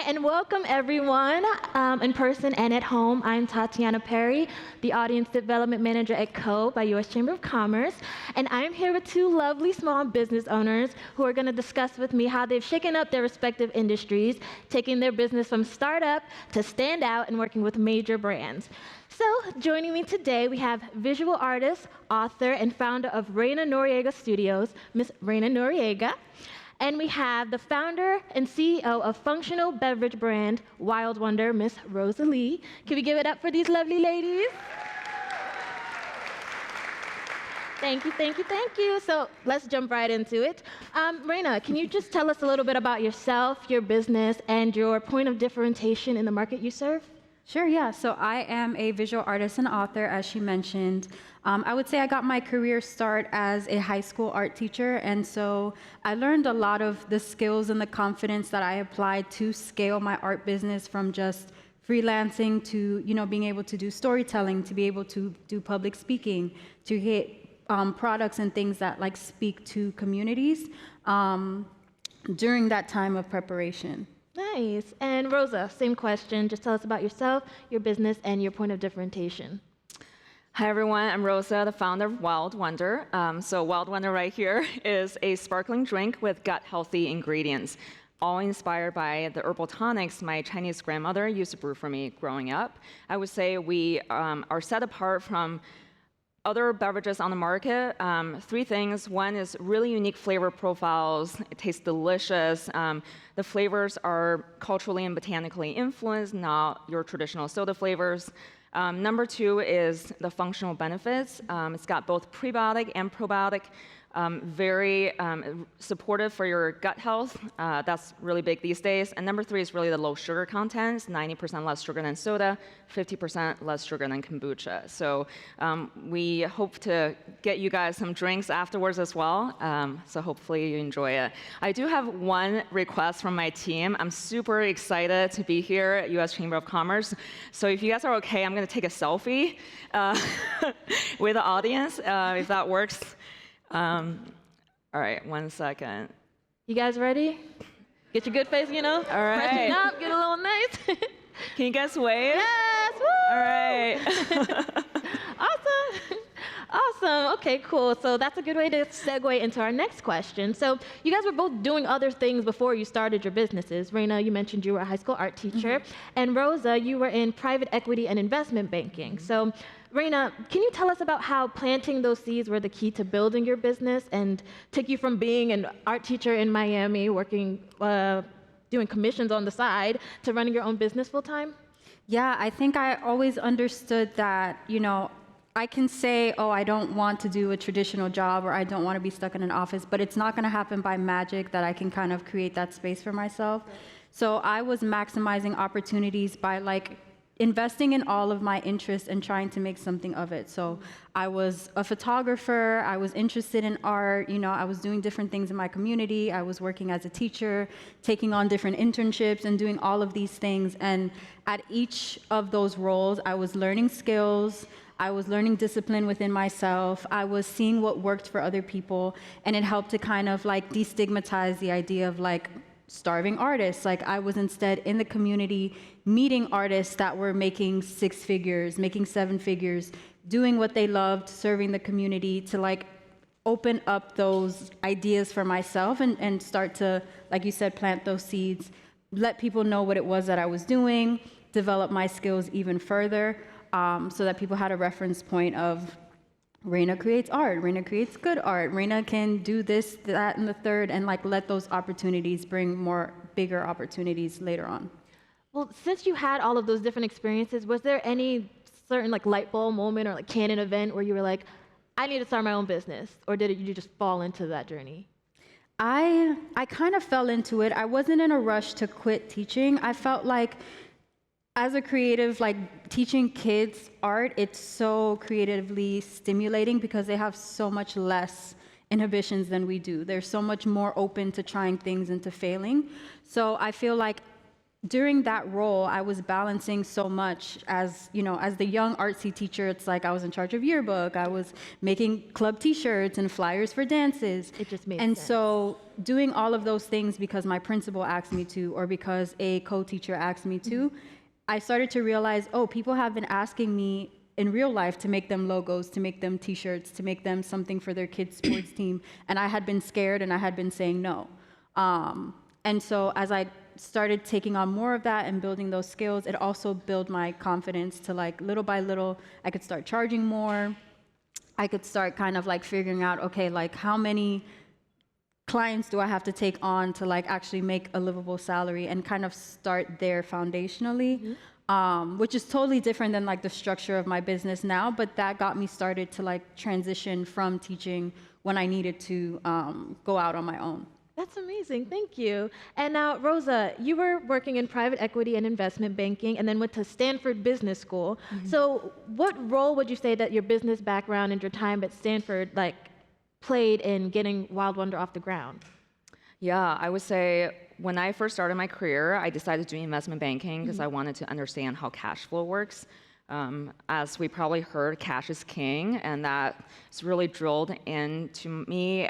and welcome everyone in person and at home. I'm Tatiana Perry, the Audience Development Manager at CO by U.S. Chamber of Commerce, and I'm here with two lovely small business owners who are going to discuss with me how they've shaken up their respective industries, taking their business from startup to stand out and working with major brands. So, joining me today, we have visual artist, author, and founder of Reyna Noriega Studios, Miss Reyna Noriega. And we have the founder and CEO of functional beverage brand Wildwonder, Miss Rosa Li. Can we give it up for these lovely ladies? Thank you, thank you, thank you. So let's jump right into it. Reyna, can you just tell us a little bit about yourself, your business, and your point of differentiation in the market you serve? Sure, yeah. So I am a visual artist and author, as she mentioned. I would say I got my career start as a high school art teacher, and so I learned a lot of the skills and the confidence that I applied to scale my art business from just freelancing to, being able to do storytelling, to be able to do public speaking, to hit products and things that speak to communities during that time of preparation. Nice. And Rosa, same question. Just tell us about yourself, your business, and your point of differentiation. Hi everyone, I'm Rosa, the founder of wildwonder. So wildwonder right here is a sparkling drink with gut-healthy ingredients, all inspired by the herbal tonics my Chinese grandmother used to brew for me growing up. I would say we are set apart from other beverages on the market. Three things. One is really unique flavor profiles. It tastes delicious. The flavors are culturally and botanically influenced, not your traditional soda flavors. Number two is the functional benefits. It's got both prebiotic and probiotic, very supportive for your gut health. That's really big these days. And number three is really the low sugar content. It's 90% less sugar than soda, 50% less sugar than kombucha. So we hope to get you guys some drinks afterwards as well. So hopefully you enjoy it. I do have one request from my team. I'm super excited to be here at U.S. Chamber of Commerce. So if you guys are okay, I'm going to take a selfie with the audience, if that works. All right, 1 second. You guys ready? Get your good face, All right. Freshen up, get a little nice. Can you guys wave? Yes, woo! All right. Awesome. Awesome. Okay, cool. So that's a good way to segue into our next question. So you guys were both doing other things before you started your businesses. Reyna, you mentioned you were a high school art teacher. And Rosa, you were in private equity and investment banking. So Reyna, can you tell us about how planting those seeds were the key to building your business and took you from being an art teacher in Miami, working, doing commissions on the side, to running your own business full time? Yeah, I think I always understood that, I can say, oh, I don't want to do a traditional job or I don't want to be stuck in an office, but it's not going to happen by magic that I can kind of create that space for myself. So I was maximizing opportunities by investing in all of my interests and trying to make something of it. So I was a photographer, I was interested in art, I was doing different things in my community, I was working as a teacher, taking on different internships and doing all of these things. And at each of those roles, I was learning skills, I was learning discipline within myself, I was seeing what worked for other people, and it helped to kind of destigmatize the idea of starving artists. I was instead in the community meeting artists that were making 6 figures, making 7 figures, doing what they loved, serving the community, to open up those ideas for myself and start to, like you said, plant those seeds, let people know what it was that I was doing, develop my skills even further, so that people had a reference point of Reyna creates art, Reyna creates good art, Reyna can do this, that, and the third, and let those opportunities bring more bigger opportunities later on. Well, since you had all of those different experiences, was there any certain light bulb moment or canon event where you were like, I need to start my own business? Or did you just fall into that journey? I kind of fell into it. I wasn't in a rush to quit teaching. I felt like as a creative, teaching kids art, it's so creatively stimulating because they have so much less inhibitions than we do. They're so much more open to trying things and to failing. So I feel like during that role, I was balancing so much as, you know, as the young artsy teacher. It's like I was in charge of yearbook, I was making club t-shirts and flyers for dances. It just made And sense. so doing all of those things because my principal asked me to, or because a co-teacher asked me to, I started to realize, oh, people have been asking me in real life to make them logos, to make them t-shirts, to make them something for their kids' sports team. And I had been scared and I had been saying no. And so as I started taking on more of that and building those skills, it also built my confidence to, like, little by little, I could start charging more. I could start kind of like figuring out, okay, like how many clients do I have to take on to like actually make a livable salary, and kind of start there foundationally, which is totally different than like the structure of my business now, but that got me started to like transition from teaching when I needed to go out on my own. That's amazing. Thank you. And now, Rosa, you were working in private equity and investment banking and then went to Stanford Business School. So what role would you say that your business background and your time at Stanford like played in getting Wild Wonder off the ground? Yeah, I would say when I first started my career, I decided to do investment banking because I wanted to understand how cash flow works. As we probably heard, cash is king, and that's really drilled into me.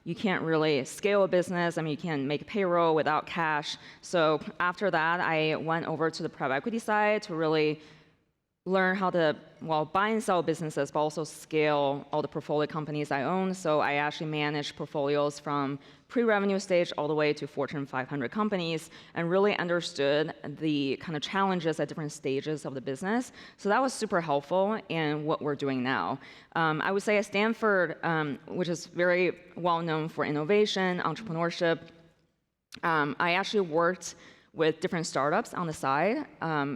You can't really scale a business. I mean, you can't make payroll without cash. So after that, I went over to the private equity side to really learn how to, well, buy and sell businesses, but also scale all the portfolio companies I own. So I actually manage portfolios from pre-revenue stage all the way to Fortune 500 companies, and really understood the kind of challenges at different stages of the business. So that was super helpful in what we're doing now. I would say at Stanford, which is very well known for innovation, entrepreneurship, I actually worked with different startups on the side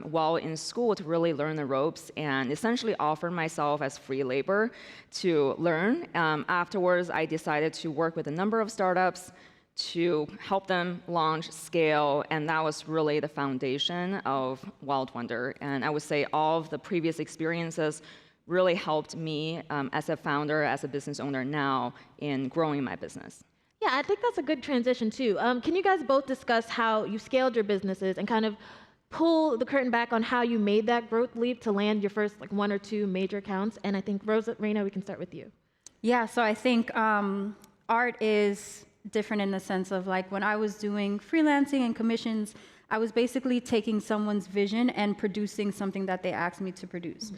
while in school to really learn the ropes, and essentially offered myself as free labor to learn. Afterwards, I decided to work with a number of startups to help them launch, scale, and that was really the foundation of Wild Wonder. And I would say all of the previous experiences really helped me as a founder, as a business owner now in growing my business. Yeah, I think that's a good transition too. Can you guys both discuss how you scaled your businesses and kind of pull the curtain back on how you made that growth leap to land your first like 1 or 2 major accounts? And I think Reyna, we can start with you. Yeah, so I think art is different in the sense of like when I was doing freelancing and commissions, I was basically taking someone's vision and producing something that they asked me to produce.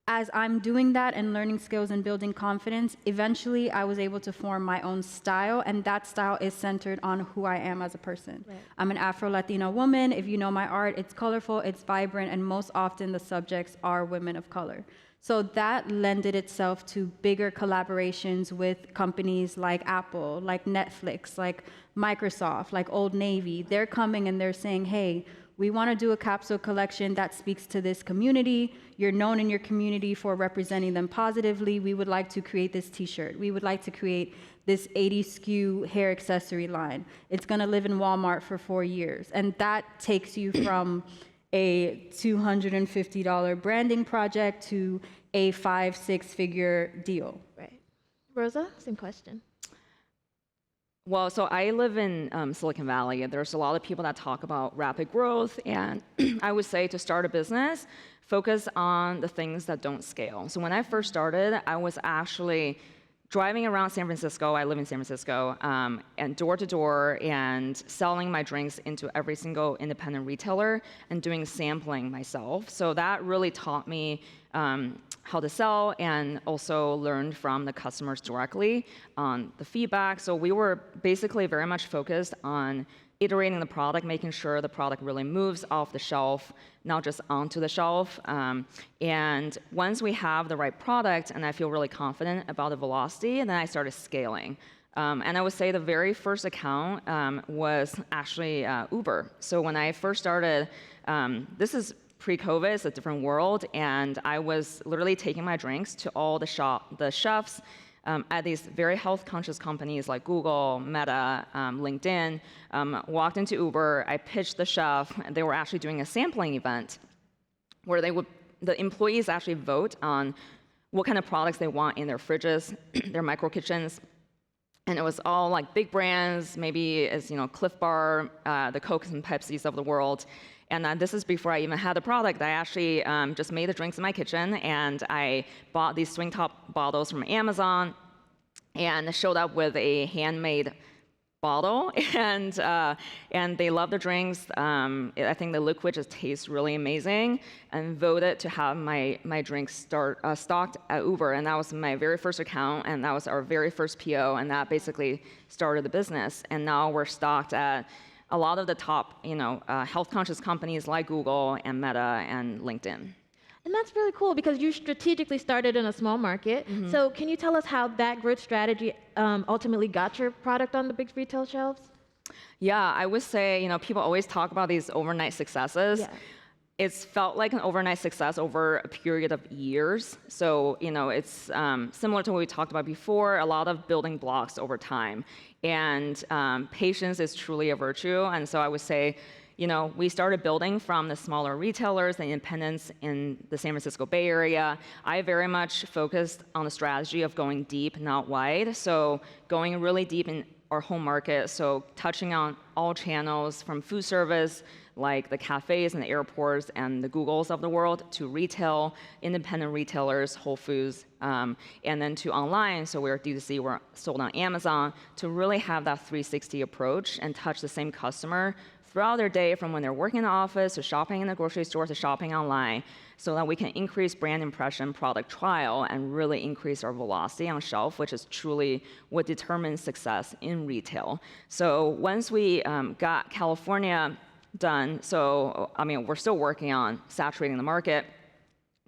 As I'm doing that and learning skills and building confidence, eventually I was able to form my own style, and that style is centered on who I am as a person. Right. I'm an Afro-Latina woman. If you know my art, it's colorful, it's vibrant, and most often the subjects are women of color. So that lended itself to bigger collaborations with companies like Apple, like Netflix, like Microsoft, like Old Navy. They're coming and they're saying, hey, we want to do a capsule collection that speaks to this community. You're known in your community for representing them positively. We would like to create this t-shirt. We would like to create this 80 SKU hair accessory line. It's going to live in Walmart for 4 years. And that takes you from a $250 branding project to a 5-6 figure deal. Right. Rosa, same question. Well, so I live in Silicon Valley, and there's a lot of people that talk about rapid growth, and I would say to start a business, focus on the things that don't scale. So when I first started, I was actually driving around San Francisco. I live in San Francisco, and door to door, and selling my drinks into every single independent retailer and doing sampling myself. So that really taught me how to sell, and also learned from the customers directly on the feedback. So we were basically very much focused on iterating the product, making sure the product really moves off the shelf, not just onto the shelf. And once we have the right product, and I feel really confident about the velocity, and then I started scaling. And I would say the very first account was actually Uber. So when I first started, this is pre-COVID, it's a different world, and I was literally taking my drinks to all the chefs at these very health-conscious companies like Google, Meta, LinkedIn. Walked into Uber, I pitched the chef, and they were actually doing a sampling event where the employees actually vote on what kind of products they want in their fridges, their micro kitchens. and it was all like big brands, maybe as Cliff Bar, the Cokes and Pepsis of the world. And this is before I even had the product. I actually just made the drinks in my kitchen, and I bought these swing top bottles from Amazon, and showed up with a handmade bottle, and they love the drinks. I think the liquid just tastes really amazing, and voted to have my drinks stocked at Uber, and that was my very first account, and that was our very first PO, and that basically started the business. And now we're stocked at a lot of the top, health-conscious companies like Google and Meta and LinkedIn. And that's really cool because you strategically started in a small market. So can you tell us how that growth strategy ultimately got your product on the big retail shelves? Yeah, I would say, people always talk about these overnight successes. Yeah. It's felt like an overnight success over a period of years. So, it's similar to what we talked about before, a lot of building blocks over time. And patience is truly a virtue. And so I would say, we started building from the smaller retailers and independents in the San Francisco Bay Area. I very much focused on the strategy of going deep, not wide. So going really deep in our home market, so touching on all channels from food service, like the cafes and the airports and the Googles of the world, to retail, independent retailers, Whole Foods, and then to online. So we're D2C, we're sold on Amazon, to really have that 360 approach and touch the same customer throughout their day, from when they're working in the office to shopping in the grocery store to shopping online, so that we can increase brand impression, product trial, and really increase our velocity on shelf, which is truly what determines success in retail. So once we got California done, we're still working on saturating the market,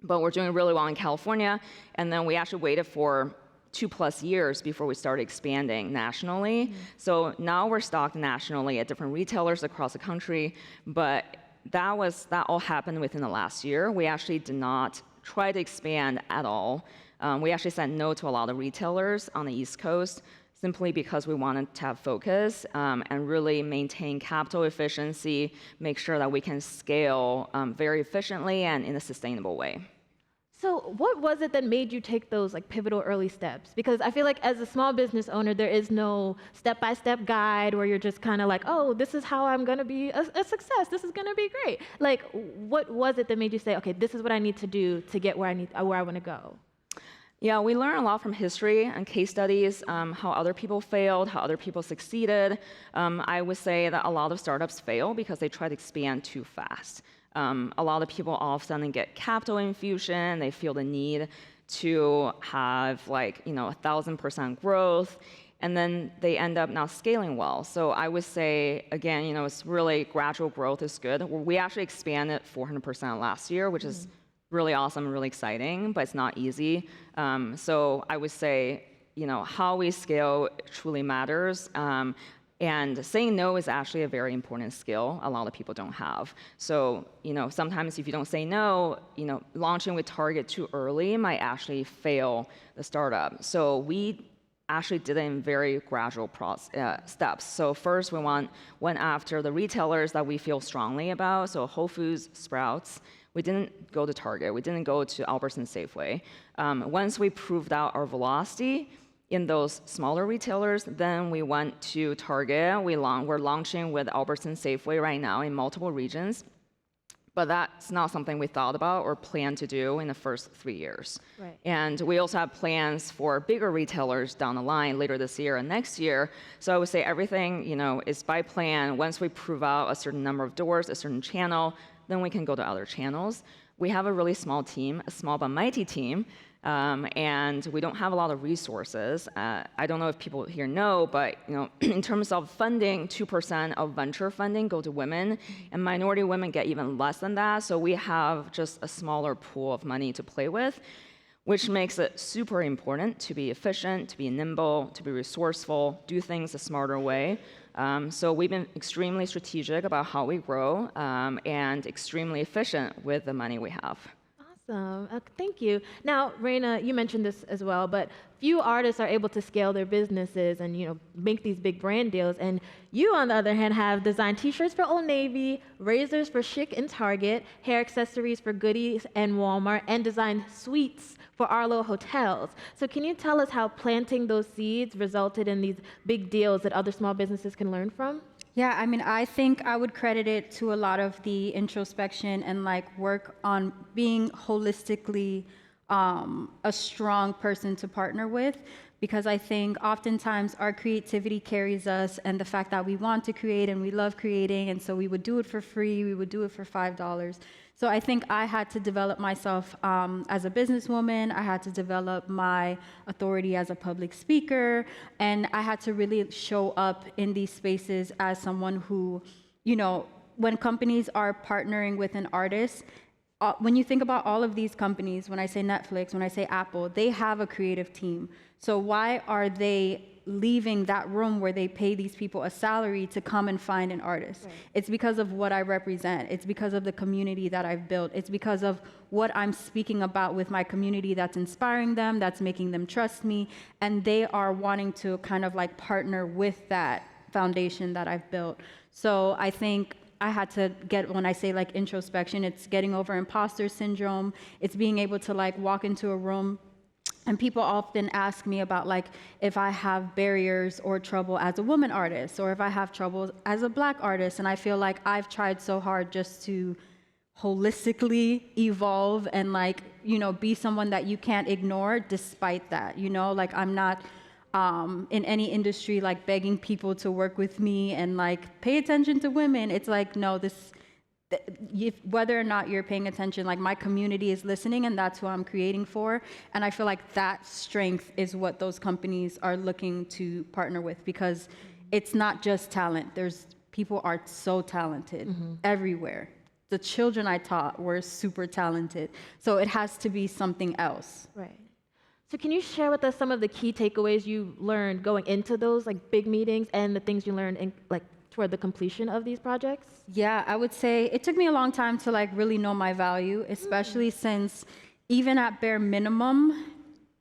but we're doing really well in California, and then we actually waited for 2+ years before we started expanding nationally. So now we're stocked nationally at different retailers across the country, but that all happened within the last year. We actually did not try to expand at all. We actually said no to a lot of retailers on the East Coast, simply because we wanted to have focus and really maintain capital efficiency, make sure that we can scale very efficiently and in a sustainable way. So what was it that made you take those pivotal early steps? Because I feel like as a small business owner, there is no step-by-step guide where you're just kind of like, oh, this is how I'm going to be a success. This is going to be great. What was it that made you say, okay, this is what I need to do to get where I want to go? Yeah, we learn a lot from history and case studies, how other people failed, how other people succeeded. I would say that a lot of startups fail because they try to expand too fast. A lot of people all of a sudden get capital infusion. They feel the need to have 1,000% growth, and then they end up not scaling well. So I would say, again, it's really gradual growth is good. We actually expanded 400% last year, which is really awesome and really exciting, but it's not easy. So I would say, how we scale truly matters. And saying no is actually a very important skill a lot of people don't have. So, sometimes if you don't say no, launching with Target too early might actually fail the startup. So we actually did it in very gradual steps. So first we went after the retailers that we feel strongly about. So Whole Foods, Sprouts. We didn't go to Target. We didn't go to Albertsons, Safeway. Once we proved out our velocity in those smaller retailers, then we went to Target. We're launching with Albertsons, Safeway right now in multiple regions. But that's not something we thought about or planned to do in the first 3 years. Right. And we also have plans for bigger retailers down the line later this year and next year. So I would say everything, is by plan. Once we prove out a certain number of doors, a certain channel, then we can go to other channels. We have a really small team, a small but mighty team, and we don't have a lot of resources. I don't know if people here know, but in terms of funding, 2% of venture funding go to women, and minority women get even less than that. So we have just a smaller pool of money to play with, which makes it super important to be efficient, to be nimble, to be resourceful, do things a smarter way. So we've been extremely strategic about how we grow and extremely efficient with the money we have. Awesome. Thank you. Now, Reyna, you mentioned this as well, but few artists are able to scale their businesses and make these big brand deals. And you, on the other hand, have designed T-shirts for Old Navy, razors for Chic and Target, hair accessories for Goodies and Walmart, and designed suites for Arlo hotels. So, can you tell us how planting those seeds resulted in these big deals that other small businesses can learn from? Yeah, I mean, I think I would credit it to a lot of the introspection and like work on being holistically a strong person to partner with, because I think oftentimes our creativity carries us, and the fact that we want to create and we love creating, and so we would do it for free, we would do it for $5. So I think I had to develop myself as a businesswoman. I had to develop my authority as a public speaker, and I had to really show up in these spaces as someone who, when companies are partnering with an artist, when you think about all of these companies, when I say Netflix, when I say Apple, they have a creative team. So why are they leaving that room where they pay these people a salary to come and find an artist? Right. It's because of what I represent. It's because of the community that I've built. It's because of what I'm speaking about with my community that's inspiring them, that's making them trust me, and they are wanting to kind of like partner with that foundation that I've built. So I think I had to when I say like introspection, it's getting over imposter syndrome. It's being able to like walk into a room. And people often ask me about like if I have barriers or trouble as a woman artist, or if I have trouble as a Black artist. And I feel like I've tried so hard just to holistically evolve and like, be someone that you can't ignore despite that, like I'm not in any industry like begging people to work with me and like pay attention to women. It's like, no, whether or not you're paying attention, like my community is listening, and that's who I'm creating for. And I feel like that strength is what those companies are looking to partner with, because it's not just talent. People are so talented everywhere. The children I taught were super talented. So it has to be something else. Right. So can you share with us some of the key takeaways you learned going into those like big meetings, and the things you learned in toward the completion of these projects? Yeah, I would say it took me a long time to like really know my value, especially since even at bare minimum,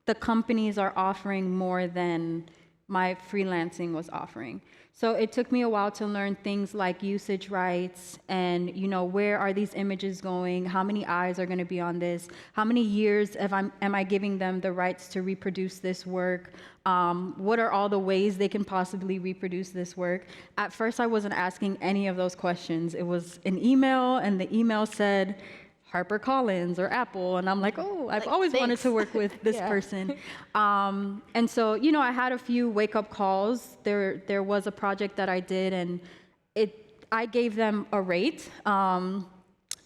the companies are offering more than my freelancing was offering. So it took me a while to learn things like usage rights and, where are these images going? How many eyes are going to be on this? How many years am I giving them the rights to reproduce this work? What are all the ways they can possibly reproduce this work? At first, I wasn't asking any of those questions. It was an email, and the email said, HarperCollins or Apple, and I'm like, oh, I've always wanted to work with this person. And so, I had a few wake-up calls. There was a project that I did, and I gave them a rate.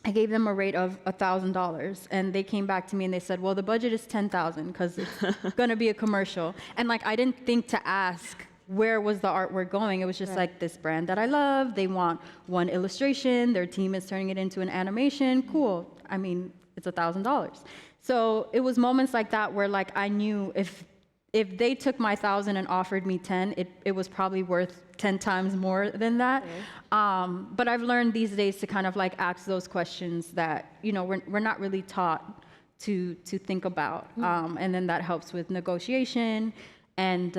I gave them a rate of $1,000, and they came back to me and they said, well, the budget is $10,000 because it's going to be a commercial. And I didn't think to ask where was the artwork going. It was just like this brand that I love. They want one illustration. Their team is turning it into an animation. Cool. I mean, it's $1,000. So it was moments like that where I knew if they took my 1,000 and offered me 10, it was probably worth 10 times more than that. Okay. But I've learned these days to kind of ask those questions that we're not really taught to think about, and then that helps with negotiation and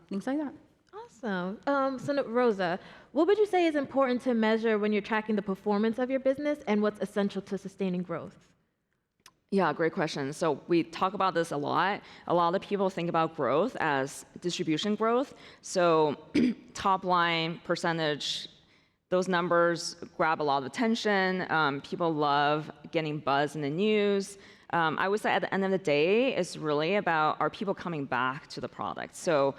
things like that. Awesome. So Rosa, what would you say is important to measure when you're tracking the performance of your business, and what's essential to sustaining growth? Yeah, great question. So we talk about this a lot. A lot of people think about growth as distribution growth. So top line percentage, those numbers grab a lot of attention. People love getting buzz in the news. I would say at the end of the day, it's really about, are people coming back to the product? So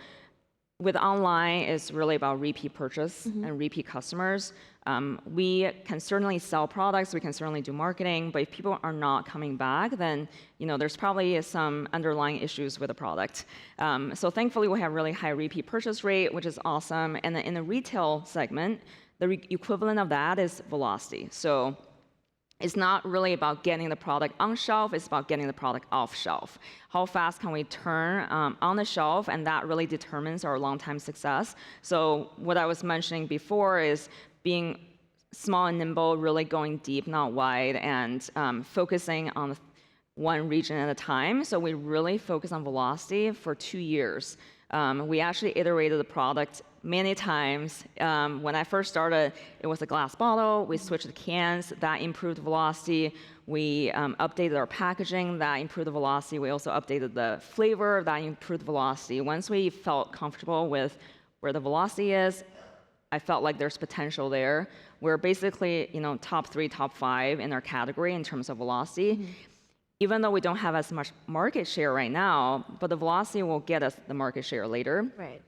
with online, it's really about repeat purchase and repeat customers. We can certainly sell products, we can certainly do marketing, but if people are not coming back, then there's probably some underlying issues with the product. So thankfully, we have really high repeat purchase rate, which is awesome. And then in the retail segment, the equivalent of that is velocity. So it's not really about getting the product on shelf, it's about getting the product off shelf. How fast can we turn on the shelf, and that really determines our long-time success. So what I was mentioning before is being small and nimble, really going deep, not wide, and focusing on one region at a time. So we really focused on velocity for 2 years. We actually iterated the product many times. When I first started, it was a glass bottle. We switched to cans. That improved velocity. We updated our packaging. That improved the velocity. We also updated the flavor. That improved velocity. Once we felt comfortable with where the velocity is, I felt like there's potential there. We're basically, top 3, top 5 in our category in terms of velocity. Even though we don't have as much market share right now, but the velocity will get us the market share later. Right.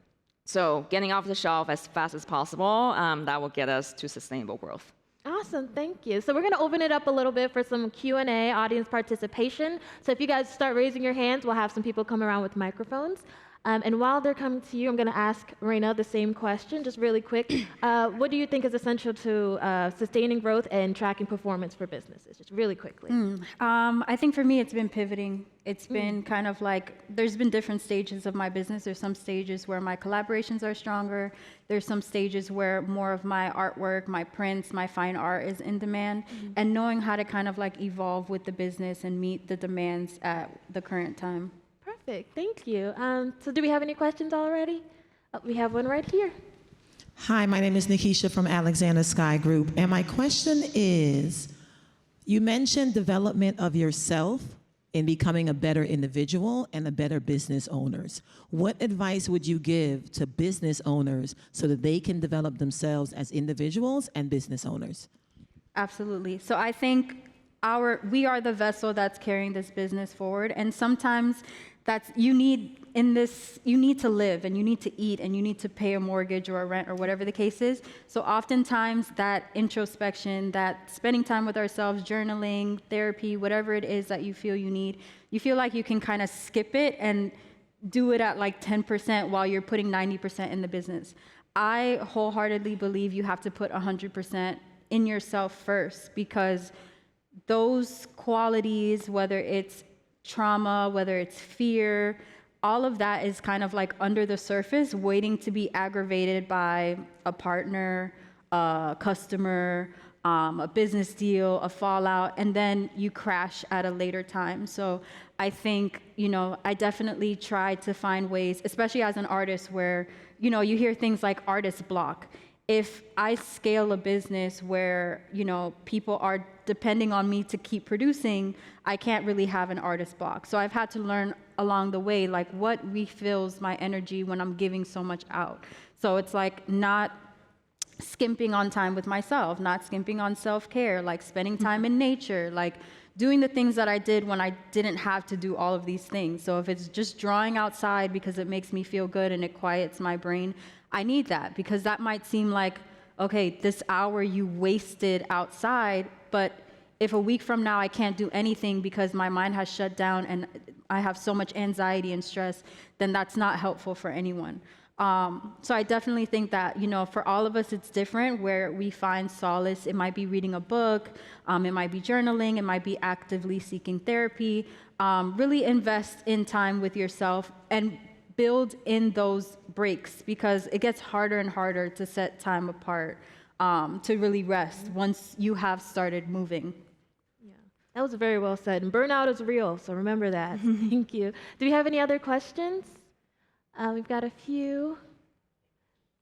So getting off the shelf as fast as possible, that will get us to sustainable growth. Awesome, thank you. So we're going to open it up a little bit for some Q&A, audience participation. So if you guys start raising your hands, we'll have some people come around with microphones. And while they're coming to you, I'm going to ask Reyna the same question, just really quick. What do you think is essential to sustaining growth and tracking performance for businesses? Just really quickly. I think for me, it's been pivoting. It's been kind of like, there's been different stages of my business. There's some stages where my collaborations are stronger. There's some stages where more of my artwork, my prints, my fine art is in demand. And knowing how to kind of like evolve with the business and meet the demands at the current time. Perfect, thank you. So do we have any questions already? We have one right here. Hi, my name is Nikisha from Alexander Sky Group, and my question is, you mentioned development of yourself in becoming a better individual and a better business owners. What advice would you give to business owners so that they can develop themselves as individuals and business owners? Absolutely. So I think we are the vessel that's carrying this business forward, and sometimes you need to live and you need to eat and you need to pay a mortgage or a rent or whatever the case is. So oftentimes that introspection, that spending time with ourselves, journaling, therapy, whatever it is that you feel you need, you feel like you can kind of skip it and do it at like 10% while you're putting 90% in the business. I wholeheartedly believe you have to put 100% in yourself first, because those qualities, whether it's trauma, whether it's fear, all of that is kind of like under the surface, waiting to be aggravated by a partner, a customer, a business deal, a fallout, and then you crash at a later time. So I think, I definitely try to find ways, especially as an artist, where, you hear things like artist block. If I scale a business where, people are depending on me to keep producing, I can't really have an artist block. So I've had to learn along the way, like what refills my energy when I'm giving so much out. So it's like not skimping on time with myself, not skimping on self-care, like spending time in nature, like doing the things that I did when I didn't have to do all of these things. So if it's just drawing outside because it makes me feel good and it quiets my brain, I need that, because that might seem like, okay, this hour you wasted outside, but if a week from now I can't do anything because my mind has shut down and I have so much anxiety and stress, then that's not helpful for anyone. So I definitely think that, for all of us, it's different where we find solace. It might be reading a book, it might be journaling, it might be actively seeking therapy. Really invest in time with yourself and build in those breaks, because it gets harder and harder to set time apart to really rest once you have started moving. Yeah, that was very well said. And burnout is real, so remember that. Thank you. Do we have any other questions? We've got a few.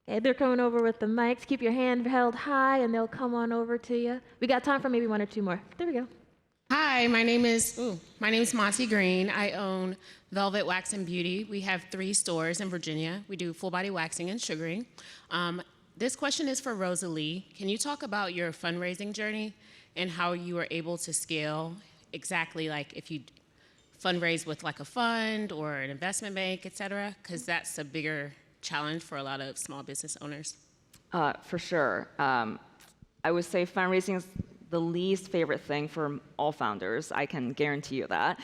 Okay, they're coming over with the mics. Keep your hand held high, and they'll come on over to you. We got time for maybe one or two more. There we go. Hi, my name is Monty Green. I own Velvet Wax and Beauty. We have 3 stores in Virginia. We do full body waxing and sugaring. This question is for Rosa Li. Can you talk about your fundraising journey and how you were able to scale exactly, like if you fundraise with like a fund or an investment bank, et cetera? Because that's a bigger challenge for a lot of small business owners. For sure. I would say fundraising is the least favorite thing for all founders. I can guarantee you that.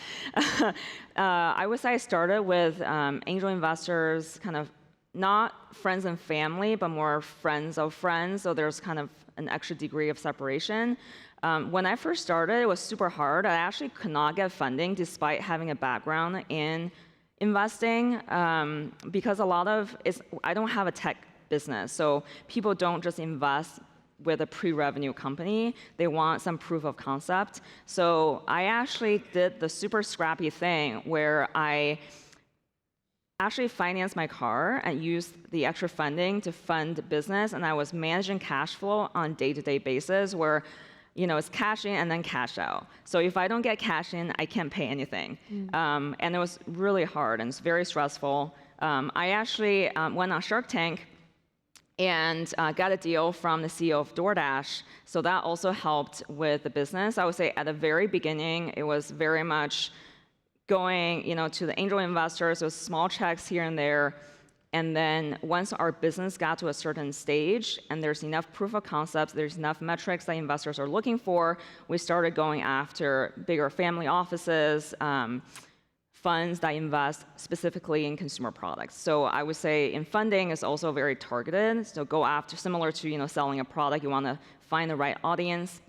I would say I started with angel investors, kind of not friends and family, but more friends of friends. So there's kind of an extra degree of separation. When I first started, it was super hard. I actually could not get funding despite having a background in investing, because I don't have a tech business. So people don't just invest with a pre-revenue company. They want some proof of concept. So I actually did the super scrappy thing where I actually financed my car and used the extra funding to fund the business, and I was managing cash flow on a day-to-day basis where it's cash in and then cash out. So if I don't get cash in, I can't pay anything. And it was really hard and it's very stressful. I actually went on Shark Tank and got a deal from the CEO of DoorDash. So that also helped with the business. I would say at the very beginning, it was very much going to the angel investors, so small checks here and there. And then once our business got to a certain stage and there's enough proof of concepts, there's enough metrics that investors are looking for, we started going after bigger family offices, funds that invest specifically in consumer products. So I would say in funding is also very targeted. So go after, similar to selling a product, you want to find the right audience.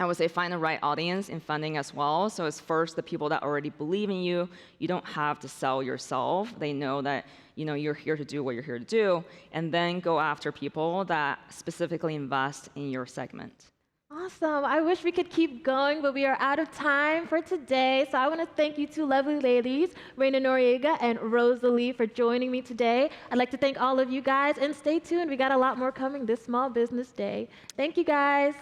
I would say find the right audience in funding as well. So it's first the people that already believe in you. You don't have to sell yourself. They know that you're here to do what you're here to do. And then go after people that specifically invest in your segment. Awesome. I wish we could keep going, but we are out of time for today. So I want to thank you two lovely ladies, Reyna Noriega and Rosa Li, for joining me today. I'd like to thank all of you guys, and stay tuned. We got a lot more coming this Small Business Day. Thank you, guys.